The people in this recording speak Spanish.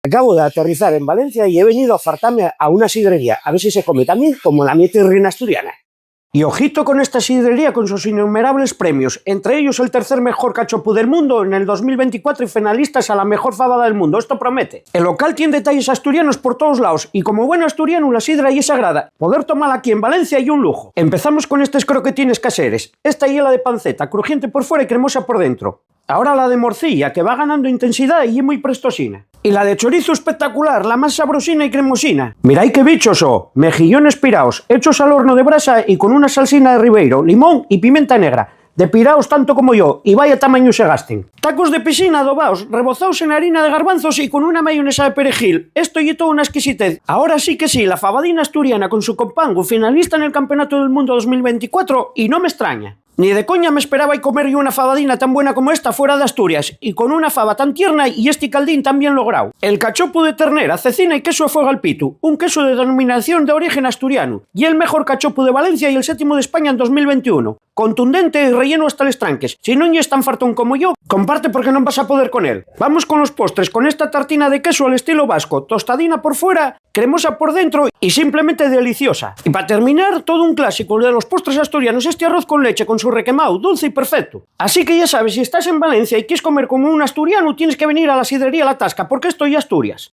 Acabo de aterrizar en Valencia y he venido a fartarme a una sidrería, a ver si se come también como la mi tierrina asturiana. Y ojito con esta sidrería con sus innumerables premios, entre ellos el tercer mejor cachopo del mundo en el 2024 y finalistas a la mejor fabada del mundo. Esto promete. El local tiene detalles asturianos por todos lados y como buen asturiano la sidra y es sagrada. Poder tomarla aquí en Valencia y un lujo. Empezamos con estos croquetines caseres. Esta hiela de panceta, crujiente por fuera y cremosa por dentro. Ahora la de morcilla, que va ganando intensidad y es muy prestosina. Y la de chorizo espectacular, la más sabrosina y cremosina. Mirad qué bichos, mejillones piraos, hechos al horno de brasa y con una salsina de ribeiro, limón y pimienta negra. De piraos tanto como yo, y vaya tamaño se gasten. Tacos de piscina adobaos, rebozados en harina de garbanzos y con una mayonesa de perejil. Esto y todo una exquisitez. Ahora sí que sí, la fabadina asturiana con su compango, finalista en el Campeonato del Mundo 2024, y no me extraña. Ni de coña me esperaba comer yo una fabadina tan buena como esta fuera de Asturias, y con una fava tan tierna y este caldín tan bien logrado. El cachopo de ternera, cecina y queso a fuego al pitu, un queso de denominación de origen asturiano, y el mejor cachopo de Valencia y el 7º de España en 2021. Contundente y relleno hasta los tranques. Si no es tan fartón como yo, comparte porque no vas a poder con él. Vamos con los postres, con esta tartina de queso al estilo vasco, tostadina por fuera, cremosa por dentro y simplemente deliciosa. Y para terminar, todo un clásico de los postres asturianos, este arroz con leche con su requemado, dulce y perfecto. Así que ya sabes, si estás en Valencia y quieres comer como un asturiano, tienes que venir a la sidrería La Tasca, porque esto es Asturias.